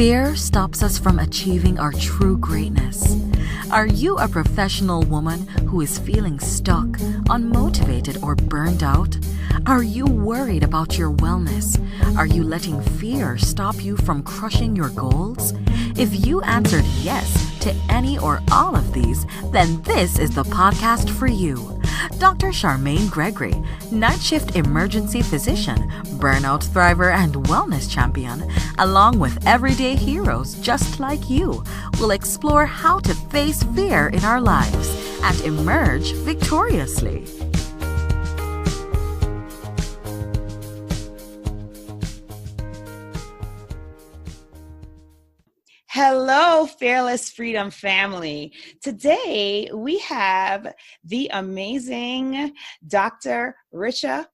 Fear stops us from achieving our true greatness. Are you a professional woman who is feeling stuck, unmotivated, or burned out? Are you worried about your wellness? Are you letting fear stop you from crushing your goals? If you answered yes to any or all of these, then this is the podcast for you. Dr. Charmaine Gregory, night shift emergency physician, burnout thriver, and wellness champion, along with everyday heroes just like you, will explore how to face fear in our lives and emerge victoriously. Hello, Fearless Freedom family. Today, we have the amazing Dr. Richa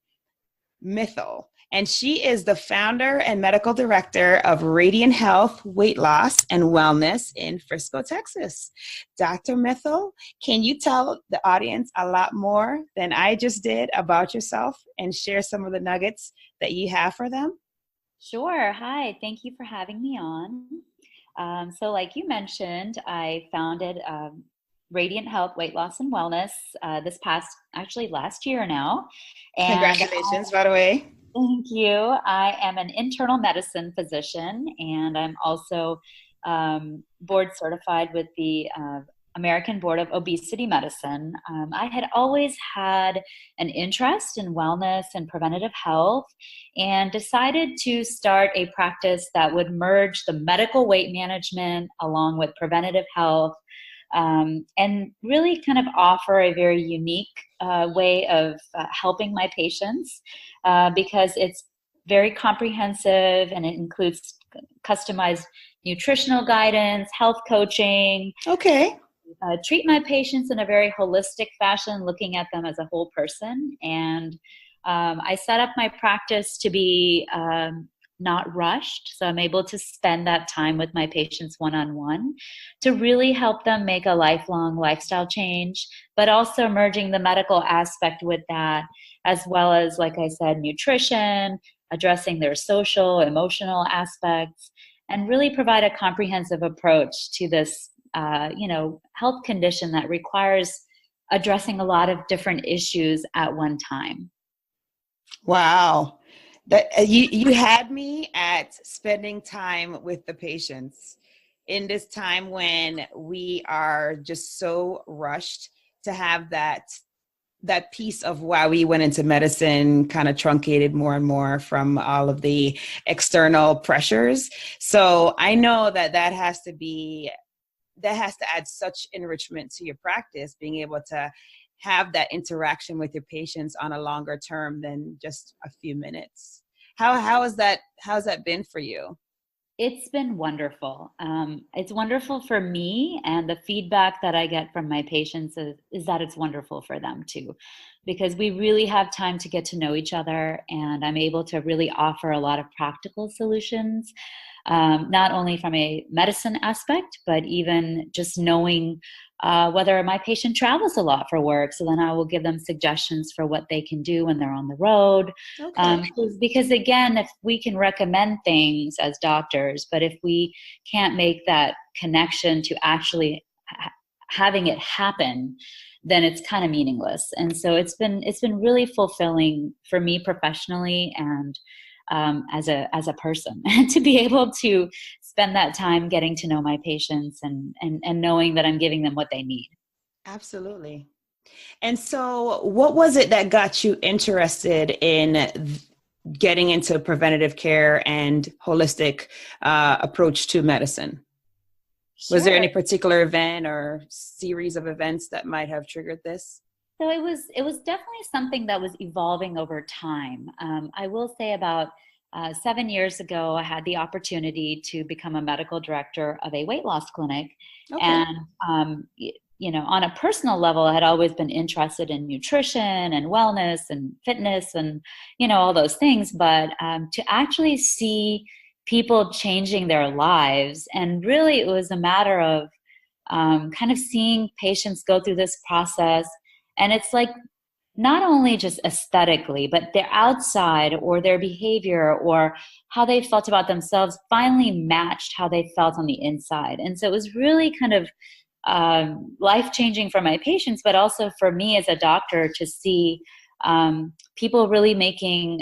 Mittal, and she is the founder and medical director of Radiant Health, Weight Loss, and Wellness in Frisco, Texas. Dr. Mittal, can you tell the audience a lot more than I just did about yourself and share some of the nuggets that you have for them? Sure. Hi. Thank you for having me on. So like you mentioned, I founded Radiant Health, Weight Loss, and Wellness last year now. And congratulations, by the way. Thank you. I am an internal medicine physician, and I'm also board certified with the American Board of Obesity Medicine. I had always had an interest in wellness and preventative health and decided to start a practice that would merge the medical weight management along with preventative health and really kind of offer a very unique way of helping my patients because it's very comprehensive and it includes customized nutritional guidance, health coaching. Okay. Treat my patients in a very holistic fashion, looking at them as a whole person. And I set up my practice to be not rushed. So I'm able to spend that time with my patients one-on-one to really help them make a lifelong lifestyle change, but also merging the medical aspect with that, as well as, like I said, nutrition, addressing their social, emotional aspects, and really provide a comprehensive approach to this health condition that requires addressing a lot of different issues at one time. Wow. That you had me at spending time with the patients in this time when we are just so rushed to have that piece of why we went into medicine kind of truncated more and more from all of the external pressures. So I know that has to add such enrichment to your practice, being able to have that interaction with your patients on a longer term than just a few minutes. How's that been for you? It's been wonderful. It's wonderful for me, and the feedback that I get from my patients is that it's wonderful for them too, because we really have time to get to know each other, and I'm able to really offer a lot of practical solutions, not only from a medicine aspect, but even just knowing whether my patient travels a lot for work. So then I will give them suggestions for what they can do when they're on the road. Okay. Because again, if we can recommend things as doctors, but if we can't make that connection to actually having it happen, then it's kind of meaningless. And so it's been really fulfilling for me professionally and as a person to be able to spend that time getting to know my patients and knowing that I'm giving them what they need. Absolutely. And so what was it that got you interested in getting into preventative care and holistic approach to medicine? Sure. Was there any particular event or series of events that might have triggered this? So it was definitely something that was evolving over time. I will say about 7 years ago, I had the opportunity to become a medical director of a weight loss clinic. Okay. And, on a personal level, I had always been interested in nutrition and wellness and fitness and, all those things. But to actually see people changing their lives, and really it was a matter of kind of seeing patients go through this process. And it's like not only just aesthetically, but their outside or their behavior or how they felt about themselves finally matched how they felt on the inside. And so it was really kind of life-changing for my patients, but also for me as a doctor to see people really making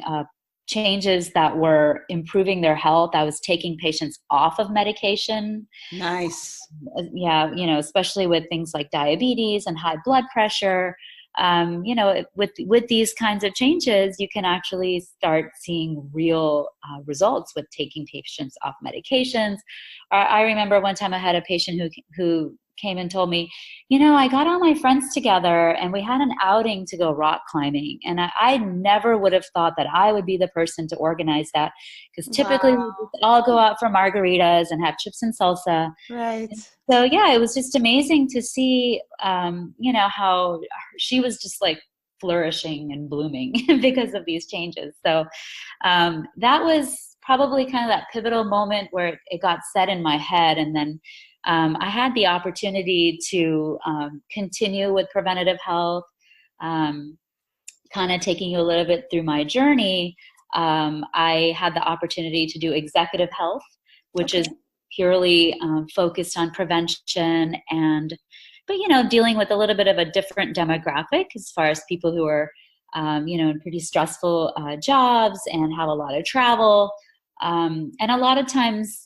changes that were improving their health. I was taking patients off of medication. Nice. Yeah, especially with things like diabetes and high blood pressure. With these kinds of changes, you can actually start seeing real results with taking patients off medications. I remember one time I had a patient who came and told me, I got all my friends together and we had an outing to go rock climbing. And I never would have thought that I would be the person to organize that, because typically we just all go out for margaritas and have chips and salsa. Right. So yeah, it was just amazing to see, how she was just like flourishing and blooming because of these changes. So that was probably kind of that pivotal moment where it got set in my head. And then I had the opportunity to continue with preventative health, kind of taking you a little bit through my journey. I had the opportunity to do executive health, which is purely focused on prevention but dealing with a little bit of a different demographic as far as people who are, in pretty stressful jobs and have a lot of travel. And a lot of times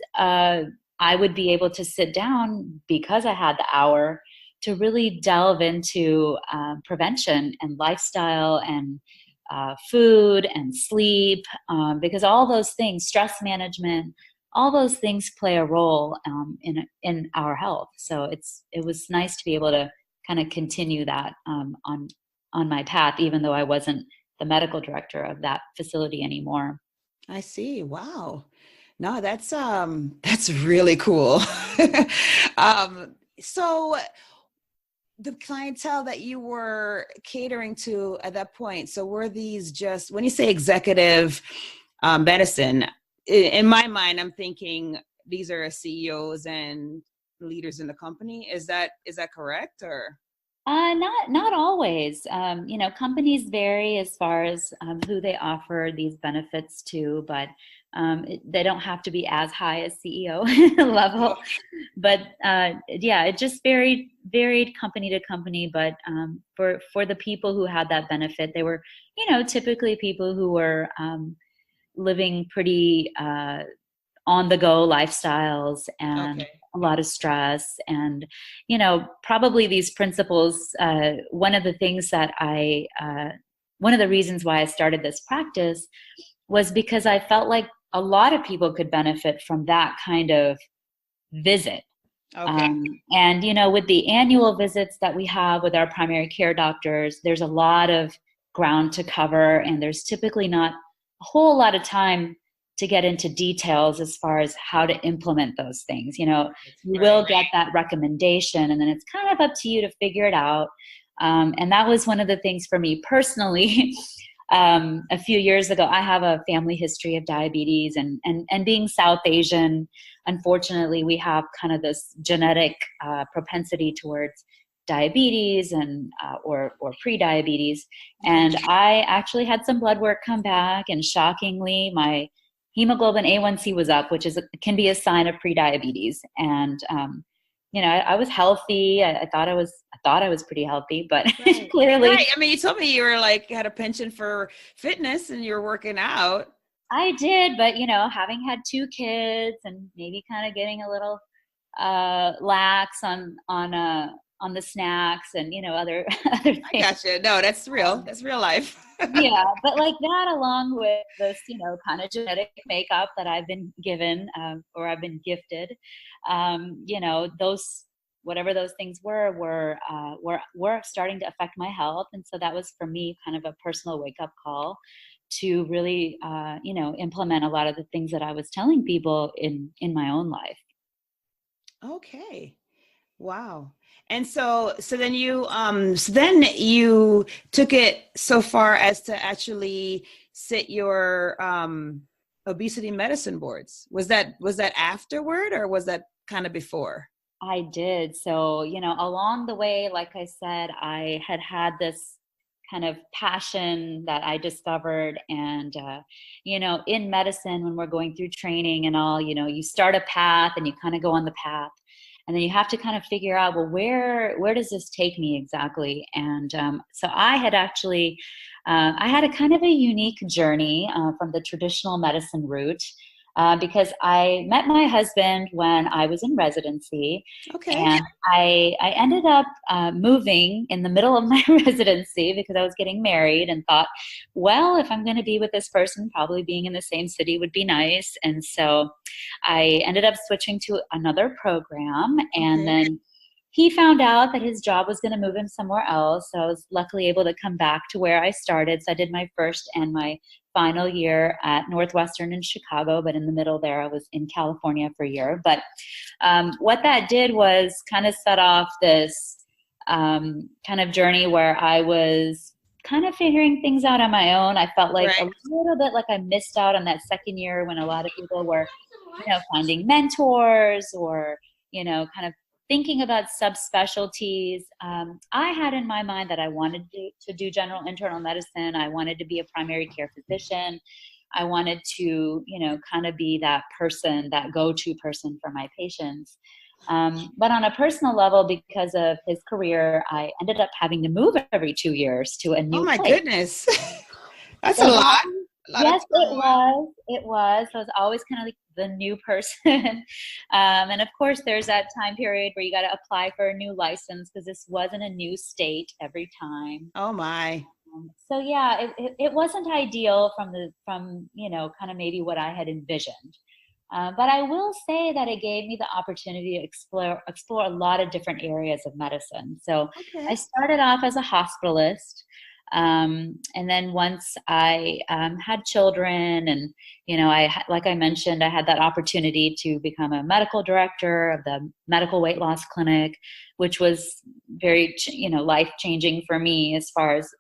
I would be able to sit down because I had the hour to really delve into prevention and lifestyle and food and sleep, because all those things, stress management, all those things play a role in our health. So it was nice to be able to kind of continue that on my path, even though I wasn't the medical director of that facility anymore. I see. Wow. No, that's really cool. So the clientele that you were catering to at that point, so were these just, when you say executive medicine, in my mind, I'm thinking these are CEOs and leaders in the company. Is that correct, or? Not always. Companies vary as far as who they offer these benefits to, but they don't have to be as high as CEO level. But it just varied company to company. But for the people who had that benefit, they were, typically people who were living pretty on the go lifestyles and a lot of stress. And, probably these principles, one of the things that one of the reasons why I started this practice was because I felt like a lot of people could benefit from that kind of visit. And, with the annual visits that we have with our primary care doctors, there's a lot of ground to cover, and there's typically not a whole lot of time to get into details as far as how to implement those things. You will get that recommendation, and then it's kind of up to you to figure it out. And that was one of the things for me personally. A few years ago, I have a family history of diabetes, and being South Asian, unfortunately, we have kind of this genetic propensity towards diabetes and or pre-diabetes. And I actually had some blood work come back, and shockingly, my hemoglobin A1C was up, which can be a sign of pre-diabetes. And I was healthy. I thought I was pretty healthy, but clearly. Right. I mean, you told me you were had a penchant for fitness and you were working out. I did, but having had 2 kids and maybe kind of getting a little lax on the snacks and other things. I gotcha. No, that's real. That's real life. Yeah, but like that, along with this, kind of genetic makeup that I've been given or I've been gifted, those, whatever those things were starting to affect my health. And so that was for me kind of a personal wake up call to really, implement a lot of the things that I was telling people in my own life. Okay. Wow. And so then you took it so far as to actually sit your obesity medicine boards. Was that afterward, or was that kind of before? I did. So, along the way, like I said, I had this kind of passion that I discovered. And, in medicine, when we're going through training and all, you start a path and you kind of go on the path. And then you have to kind of figure out, well, where does this take me exactly? And so I had actually, I had a kind of a unique journey from the traditional medicine route. Because I met my husband when I was in residency. Okay. And I ended up moving in the middle of my residency because I was getting married and thought, well, if I'm going to be with this person, probably being in the same city would be nice. And so I ended up switching to another program. And then he found out that his job was going to move him somewhere else. So I was luckily able to come back to where I started. So I did my first and my final year at Northwestern in Chicago, but in the middle there, I was in California for a year. But what that did was kind of set off this kind of journey where I was kind of figuring things out on my own. I felt like a little bit like I missed out on that second year when a lot of people were, finding mentors or, kind of thinking about subspecialties. I had in my mind that I wanted to do general internal medicine. I wanted to be a primary care physician. I wanted to, kind of be that person, that go-to person for my patients. But on a personal level, because of his career, I ended up having to move every 2 years to a new place. Oh my goodness. That's a lot. Yes, it was. So I was always kind of like the new person. And of course, there's that time period where you got to apply for a new license because this wasn't a new state every time. Oh my. So yeah, it wasn't ideal from kind of maybe what I had envisioned. But I will say that it gave me the opportunity to explore a lot of different areas of medicine. So I started off as a hospitalist. And then once I had children and, like I mentioned, I had that opportunity to become a medical director of the medical weight loss clinic, which was very, life-changing for me as far as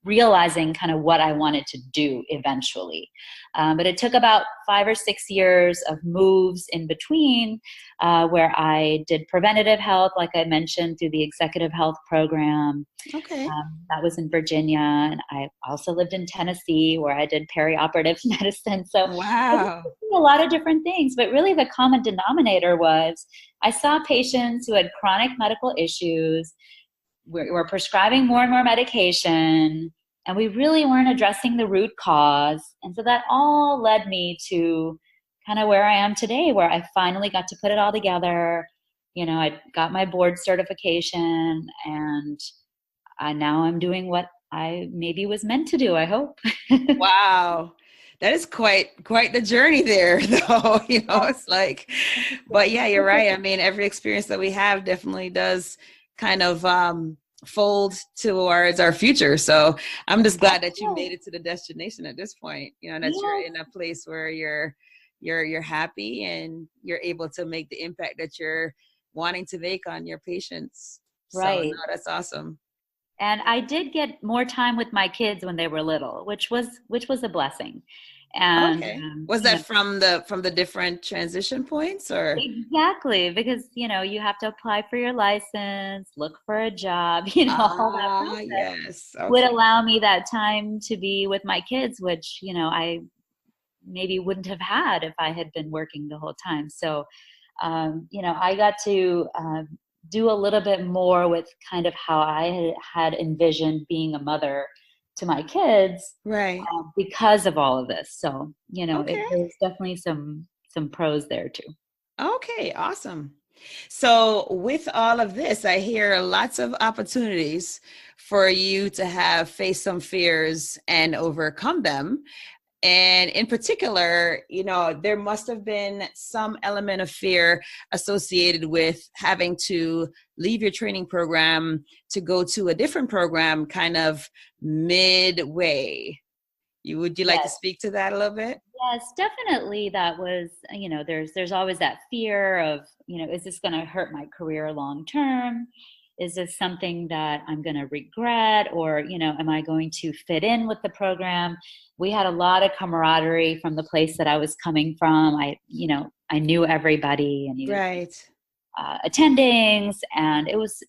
realizing kind of what I wanted to do eventually. But it took about 5 or 6 years of moves in between where I did preventative health, like I mentioned, through the executive health program. Okay. That was in Virginia. And I also lived in Tennessee where I did perioperative medicine. So wow. A lot of different things, but really the common denominator was I saw patients who had chronic medical issues, were prescribing more and more medication, and we really weren't addressing the root cause. And so that all led me to kind of where I am today, where I finally got to put it all together. I got my board certification, and now I'm doing what I maybe was meant to do, I hope. Wow. That is quite the journey there, though. It's like, but yeah, you're right. I mean, every experience that we have definitely does kind of fold towards our future. So I'm just glad that you made it to the destination at this point, that you're in a place where you're happy and you're able to make the impact that you're wanting to make on your patients. Right. So, no, that's awesome. And I did get more time with my kids when they were little, which was a blessing. And was that from the different transition points, or? Exactly, because you have to apply for your license, look for a job, all that process yes. Okay. would allow me that time to be with my kids, which I maybe wouldn't have had if I had been working the whole time. So I got to do a little bit more with kind of how I had envisioned being a mother to my kids, right? Because of all of this. So, there's definitely some pros there too. Okay, awesome. So with all of this, I hear lots of opportunities for you to face some fears and overcome them. And in particular, there must have been some element of fear associated with having to leave your training program to go to a different program kind of midway. Would you like to speak to that a little bit? Yes, definitely. That was, there's always that fear of, is this going to hurt my career long term? Is this something that I'm going to regret, or, am I going to fit in with the program? We had a lot of camaraderie from the place that I was coming from. I knew everybody, and right. attendings, and it was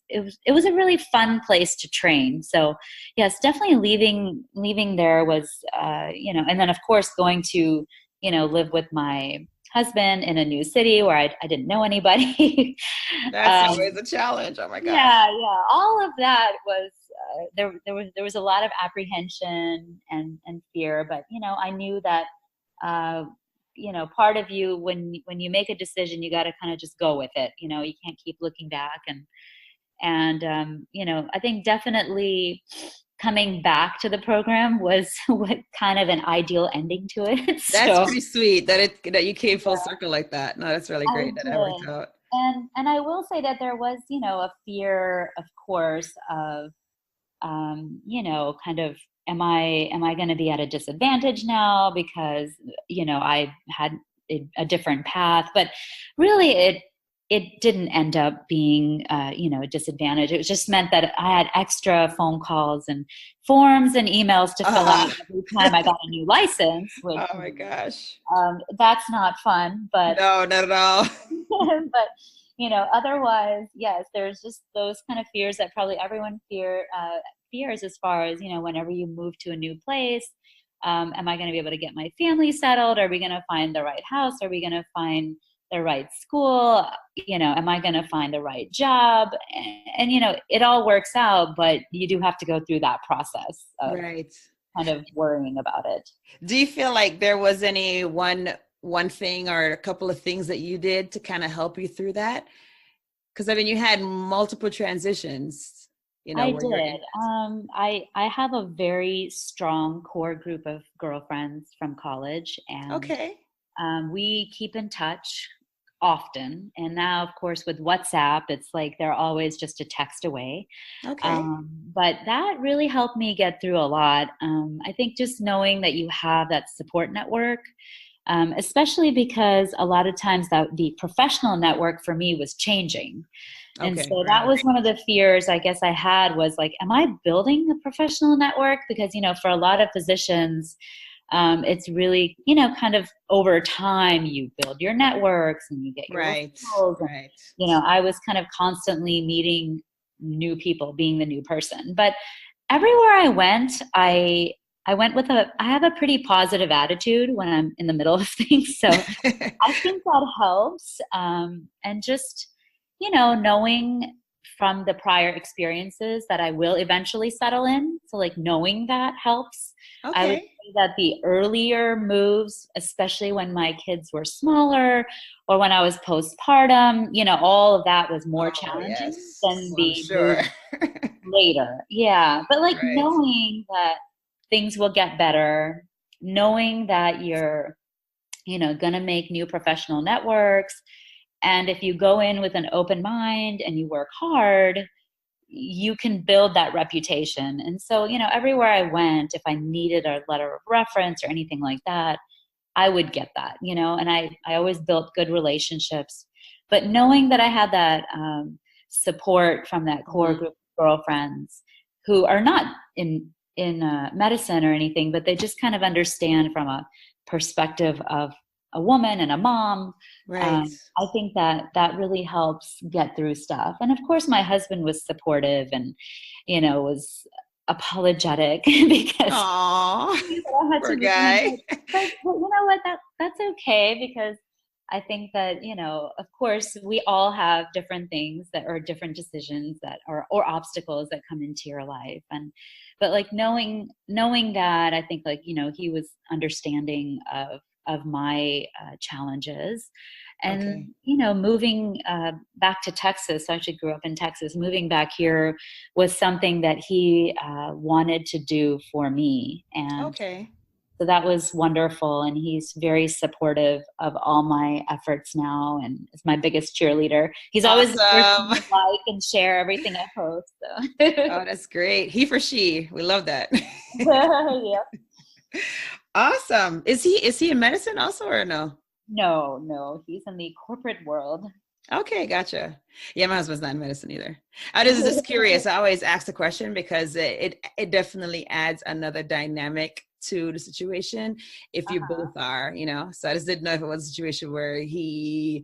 a really fun place to train. So yes, definitely leaving there was, and then of course going to, live with my husband in a new city where I didn't know anybody. That's always a challenge. Oh my gosh. Yeah. All of that was, there was a lot of apprehension and fear, but, I knew that, part of you, when you make a decision, you got to kind of just go with it. You can't keep looking back. And I think definitely coming back to the program was what kind of an ideal ending to it. That's pretty sweet that you came full circle like that. No, that's really great that worked out. And I will say that there was, a fear, of course, of, kind of, am I going to be at a disadvantage now because, I had a different path, but really it didn't end up being, a disadvantage. It just meant that I had extra phone calls and forms and emails to fill out every time I got a new license. Which, oh my gosh. That's not fun, but no, not at all. But, otherwise, yes, there's just those kind of fears that probably everyone fears as far as, whenever you move to a new place, am I going to be able to get my family settled? Are we going to find the right house? Are we going to find the right school? Am I going to find the right job? And it all works out, but you do have to go through that process of kind of worrying about it. Do you feel like there was any one thing or a couple of things that you did to kind of help you through that? Because you had multiple transitions. I did. I have a very strong core group of girlfriends from college, and we keep in touch often. And now, of course, with WhatsApp, it's like they're always just a text away. But that really helped me get through a lot. I think just knowing that you have that support network, especially because a lot of times that the professional network for me was changing. And so that was one of the fears I guess I had, was like, am I building a professional network? Because, for a lot of physicians, it's really, kind of over time you build your networks and you get your skills. And, I was kind of constantly meeting new people, being the new person. But everywhere I went, I have a pretty positive attitude when I'm in the middle of things. So I think that helps. And just, knowing from the prior experiences that I will eventually settle in. So like knowing that helps. I would say that the earlier moves, especially when my kids were smaller or when I was postpartum, all of that was more challenging than the later. Yeah. But like knowing that things will get better, knowing that you're, going to make new professional networks. And if you go in with an open mind and you work hard, you can build that reputation. And so, everywhere I went, if I needed a letter of reference or anything like that, I would get that, and I always built good relationships. But knowing that I had that support from that core group of girlfriends who are not in medicine or anything, but they just kind of understand from a perspective of a woman and a mom. I think that really helps get through stuff. And of course, my husband was supportive and, was apologetic because I had poor to guy. But you know what? That's okay, because I think that, of course, we all have different things that are different decisions that are, or obstacles that come into your life. But like knowing that, I think like, he was understanding of my challenges. And, moving back to Texas, I actually grew up in Texas, moving back here was something that he wanted to do for me. And so that was wonderful. And he's very supportive of all my efforts now and is my biggest cheerleader. He's always the person to like and share everything I post. So. Oh, that's great. He for she. We love that. Yep. Awesome. Is he in medicine also or no? No, he's in the corporate world. Okay, gotcha. Yeah, my husband's not in medicine either. I was just curious. I always ask the question because it definitely adds another dynamic to the situation if you both are, so I just didn't know if it was a situation where he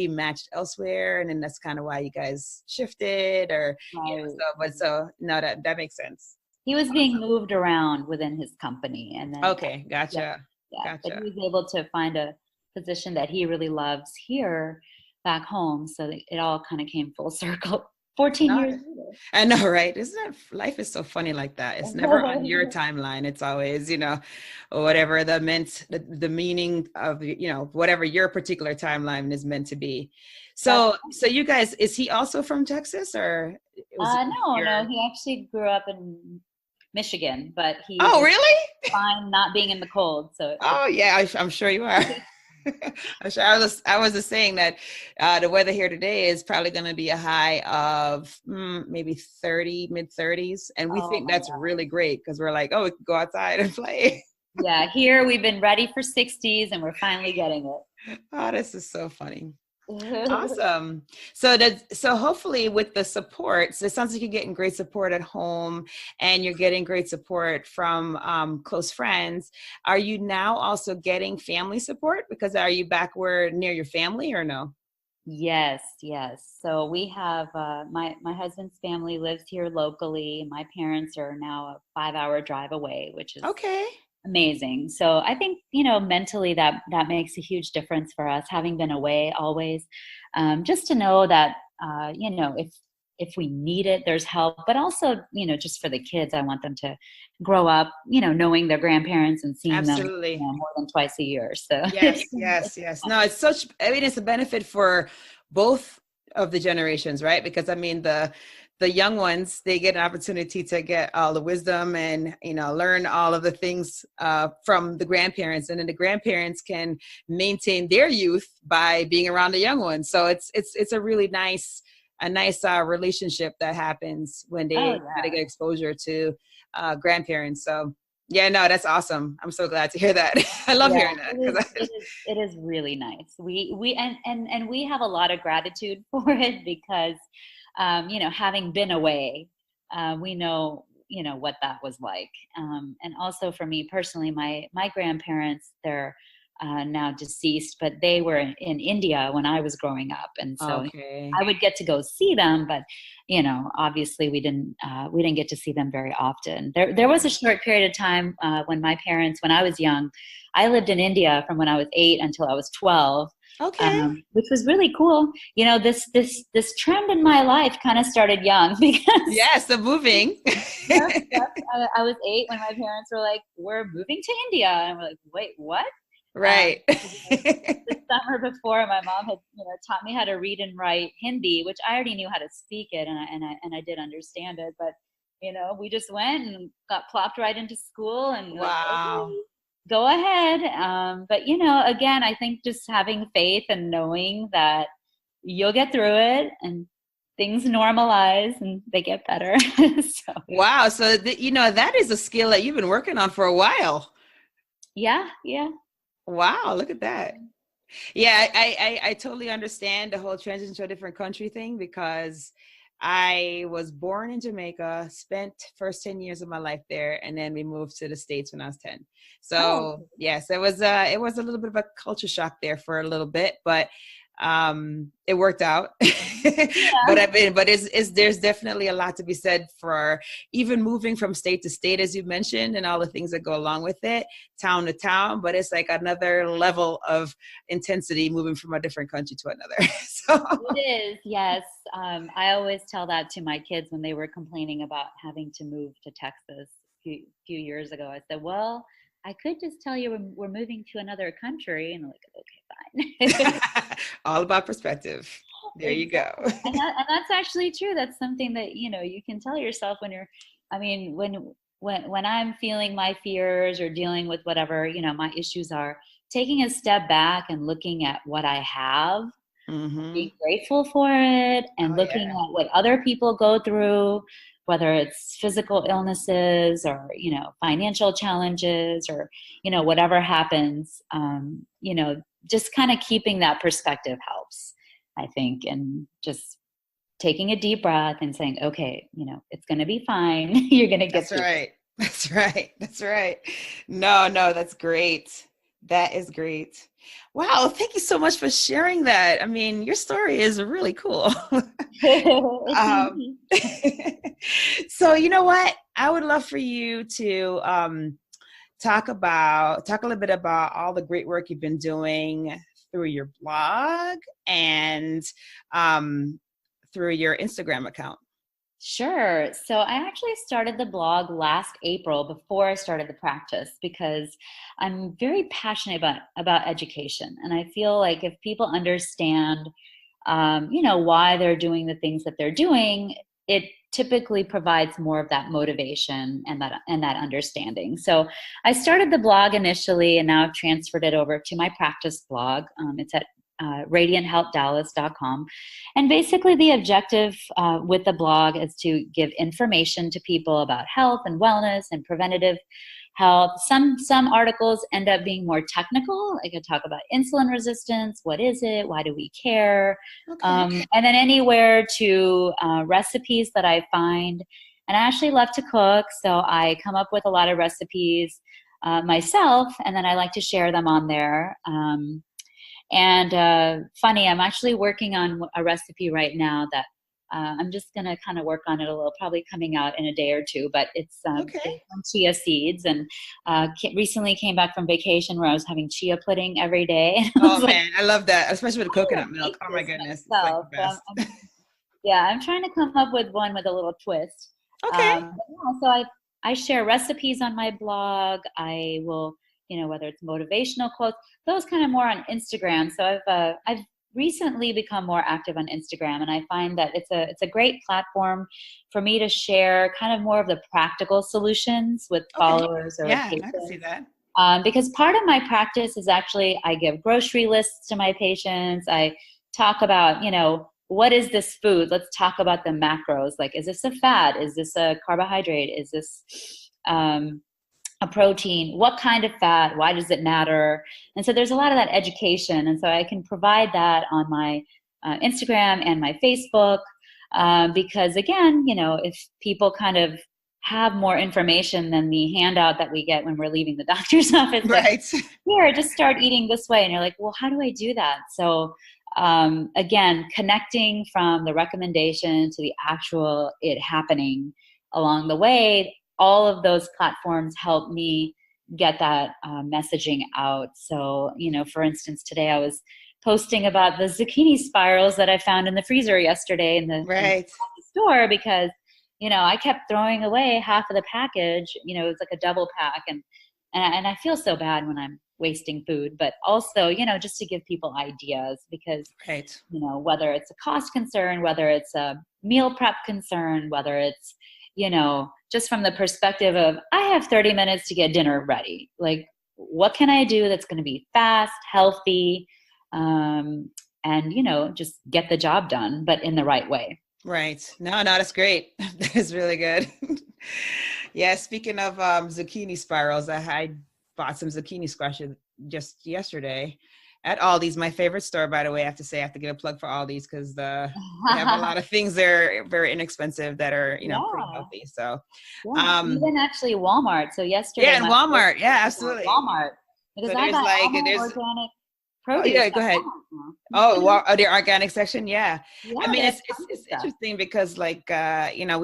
matched elsewhere and then that's kind of why you guys shifted or, Right. so no, that makes sense. He was being moved around within his company and then. Okay. Gotcha. But he was able to find a position that he really loves here back home. So that it all kind of came full circle 14 years later. I know, right? Life is so funny like that. It's never on your timeline. It's always, whatever the meaning of, whatever your particular timeline is meant to be. So you guys, is he also from Texas or? No, he actually grew up in Michigan, but he really? fine not being in the cold. So yeah, I'm sure you are. I'm sure. I was just saying that the weather here today is probably going to be a high of maybe 30, mid 30s, and we think that's really great because we're like, we can go outside and play. Yeah, here we've been ready for 60s, and we're finally getting it. Oh, this is so funny. Awesome. So hopefully with the support, so it sounds like you're getting great support at home and you're getting great support from close friends. Are you now also getting family support? Because are you back near your family or no? Yes. So we have my husband's family lives here locally. My parents are now a 5-hour drive away, which is okay. Amazing. So I think, mentally that makes a huge difference for us, having been away always, just to know that, if we need it, there's help, but also, just for the kids, I want them to grow up, knowing their grandparents and seeing them more than twice a year. So yes. No, it's a benefit for both of the generations, right? Because the young ones, they get an opportunity to get all the wisdom and, learn all of the things from the grandparents. And then the grandparents can maintain their youth by being around the young ones. So it's a really nice relationship that happens when they get exposure to grandparents. So yeah, no, that's awesome. I'm so glad to hear that. I love hearing that. It is really nice. We have a lot of gratitude for it because having been away, we know, what that was like. And also for me personally, my grandparents, they're now deceased, but they were in India when I was growing up. And so I would get to go see them, but, obviously we didn't get to see them very often. There was a short period of time when I was young, I lived in India from when I was 8 until I was 12. Which was really cool. This trend in my life kind of started young because the moving. I was 8 when my parents were like, "We're moving to India," and we're like, "Wait, what?" Right. The summer before, my mom had taught me how to read and write Hindi, which I already knew how to speak it, and I did understand it. But we just went and got plopped right into school, and wow. Okay, go ahead. But, again, I think just having faith and knowing that you'll get through it and things normalize and they get better. Wow. So, that is a skill that you've been working on for a while. Yeah. Wow. Look at that. Yeah. I totally understand the whole transition to a different country thing because I was born in Jamaica, spent first 10 years of my life there, and then we moved to the States when I was 10. So yes, it was a little bit of a culture shock there for a little bit, but it worked out. But there's definitely a lot to be said for even moving from state to state, as you mentioned, and all the things that go along with it, town to town. But it's like another level of intensity moving from a different country to another. So. It is, yes. I always tell that to my kids when they were complaining about having to move to Texas a few years ago. I said, well, I could just tell you we're moving to another country. And they're like, okay, fine. All about perspective. There you go. And that's actually true. That's something that, you can tell yourself when I'm feeling my fears or dealing with whatever, my issues are, taking a step back and looking at what I have, being grateful for it and looking at what other people go through, whether it's physical illnesses or, financial challenges or, whatever happens, just kind of keeping that perspective helps, I think, and just taking a deep breath and saying, okay, it's going to be fine. You're going to get through. That's right. That's right. That's right. No, that's great. That is great. Wow. Thank you so much for sharing that. I mean, your story is really cool. um, so you know what? I would love for you to talk a little bit about all the great work you've been doing through your blog and through your Instagram account. Sure. So I actually started the blog last April before I started the practice because I'm very passionate about education. And I feel like if people understand, why they're doing the things that they're doing, it typically provides more of that motivation and that understanding. So I started the blog initially, and now I've transferred it over to my practice blog. It's at radianthealthdallas.com. And basically the objective with the blog is to give information to people about health and wellness and preventative health. Some articles end up being more technical. I could talk about insulin resistance. What is it? Why do we care? Okay. And then anywhere to recipes that I find. And I actually love to cook, so I come up with a lot of recipes myself, and then I like to share them on there. Funny, I'm actually working on a recipe right now that I'm just going to kind of work on it a little, probably coming out in a day or two, but it's based on chia seeds, and recently came back from vacation where I was having chia pudding every day. Oh man, I love that, especially with coconut milk. Oh my goodness. It's like the best. I'm trying to come up with one with a little twist. Okay. So I share recipes on my blog. I will, whether it's motivational quotes, those kind of more on Instagram. So I've recently become more active on Instagram, and I find that it's a great platform for me to share kind of more of the practical solutions with followers or with patients. I can see that. Because part of my practice is actually I give grocery lists to my patients. I talk about, what is this food? Let's talk about the macros. Like, is this a fat? Is this a carbohydrate? Is this a protein? What kind of fat? Why does it matter? And so there's a lot of that education. And so I can provide that on my Instagram and my Facebook because, again, if people kind of have more information than the handout that we get when we're leaving the doctor's office. Right. Like, here, just start eating this way. And you're like, well, how do I do that? So again, connecting from the recommendation to the actual it happening along the way, all of those platforms help me get that messaging out. So, for instance, today I was posting about the zucchini spirals that I found in the freezer yesterday in the store because, I kept throwing away half of the package. It's like a double pack. And I feel so bad when I'm wasting food, but also, just to give people ideas because, whether it's a cost concern, whether it's a meal prep concern, whether it's, just from the perspective of, I have 30 minutes to get dinner ready. Like, what can I do that's going to be fast, healthy, and, just get the job done, but in the right way. Right. No, that's great. That is really good. Yeah. Speaking of zucchini spirals, I bought some zucchini squash just yesterday at Aldi's, my favorite store, by the way. I have to give a plug for Aldi's because they have a lot of things there very inexpensive that are, pretty healthy. So even actually Walmart. So yesterday. Yeah, and Walmart. Yeah, absolutely. Walmart. Because so I buy there's organic produce. Yeah, go ahead. The organic section. Yeah. I mean, it's interesting because we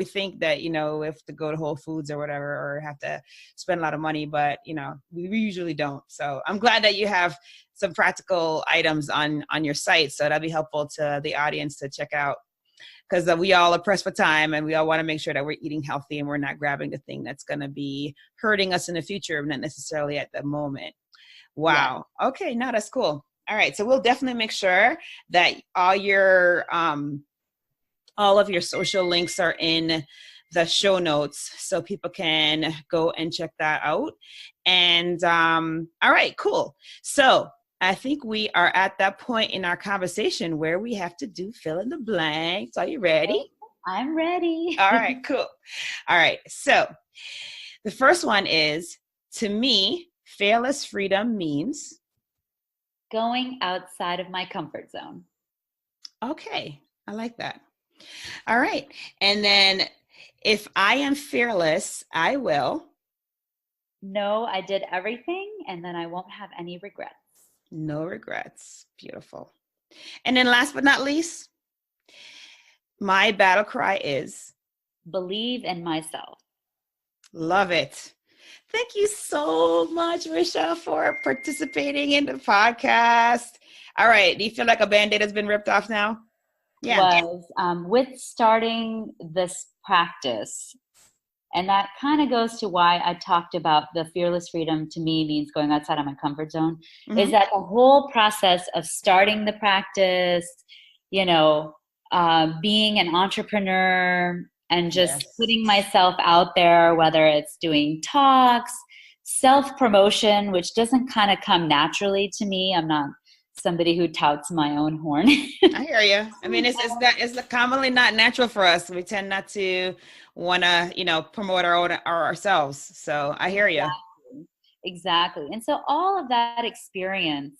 think that, we have to go to Whole Foods or whatever, or have to spend a lot of money, but, we usually don't. So I'm glad that you have some practical items on your site. So that'd be helpful to the audience to check out because we all are pressed for time and we all want to make sure that we're eating healthy and we're not grabbing the thing that's going to be hurting us in the future, not necessarily at the moment. Wow. Yeah. Okay. No, that's cool. All right. So we'll definitely make sure that all of your social links are in the show notes so people can go and check that out. And all right, cool. So I think we are at that point in our conversation where we have to do fill in the blanks. Are you ready? I'm ready. All right, cool. All right. So the first one is, to me, fearless freedom means going outside of my comfort zone. Okay. I like that. All right. And then if I am fearless, I will no, I did everything, and then I won't have any regrets. No regrets. Beautiful. And then last but not least, my battle cry is believe in myself. Love it. Thank you so much, Richa, for participating in the podcast. All right. Do you feel like a Band-Aid has been ripped off now? Yeah. Was with starting this practice, and that kind of goes to why I talked about the fearless freedom to me means going outside of my comfort zone, is that the whole process of starting the practice, being an entrepreneur and just putting myself out there, whether it's doing talks, self-promotion, which doesn't kind of come naturally to me. I'm not somebody who touts my own horn. I hear you. I mean, it's commonly not natural for us. We tend not to want to, promote ourselves. So I hear you. Exactly. And so all of that experience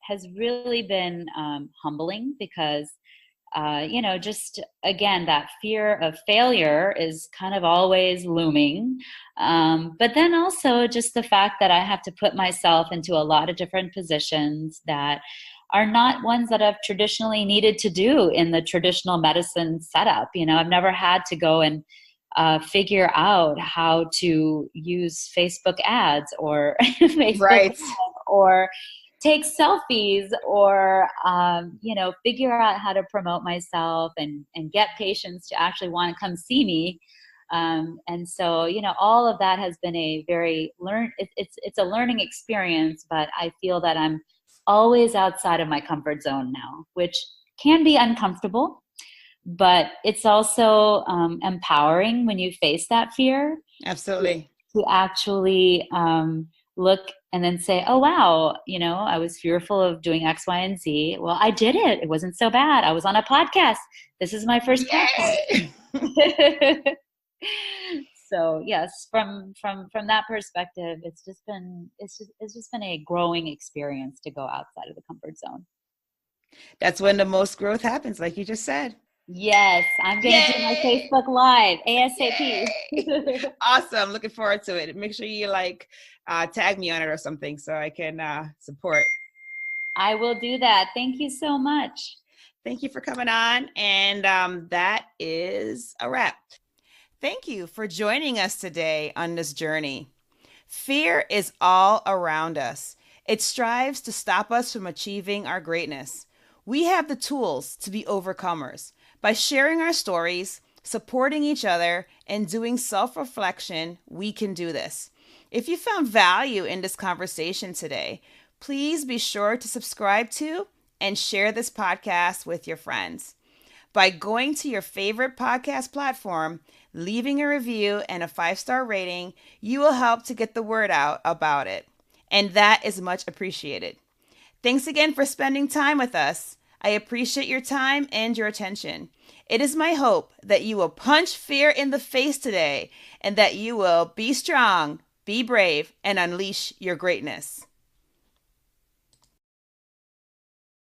has really been humbling because, just again, that fear of failure is kind of always looming. But then also just the fact that I have to put myself into a lot of different positions that are not ones that I've traditionally needed to do in the traditional medicine setup. I've never had to go and figure out how to use Facebook ads or Facebook ads, or take selfies or, figure out how to promote myself and get patients to actually want to come see me. And so, all of that has been a very it's a learning experience, but I feel that I'm always outside of my comfort zone now, which can be uncomfortable, but it's also empowering when you face that fear. Absolutely. To actually look and then say, oh, wow, I was fearful of doing X, Y, and Z. Well, I did it. It wasn't so bad. I was on a podcast. This is my first podcast. So yes, from that perspective, it's just been a growing experience to go outside of the comfort zone. That's when the most growth happens, like you just said. Yes, I'm going to do my Facebook Live ASAP. Awesome. Looking forward to it. Make sure you tag me on it or something so I can support. I will do that. Thank you so much. Thank you for coming on. And that is a wrap. Thank you for joining us today on this journey. Fear is all around us. It strives to stop us from achieving our greatness. We have the tools to be overcomers. By sharing our stories, supporting each other, and doing self-reflection, we can do this. If you found value in this conversation today, please be sure to subscribe to and share this podcast with your friends. By going to your favorite podcast platform, leaving a review and a 5-star rating, you will help to get the word out about it. And that is much appreciated. Thanks again for spending time with us. I appreciate your time and your attention. It is my hope that you will punch fear in the face today and that you will be strong, be brave, and unleash your greatness.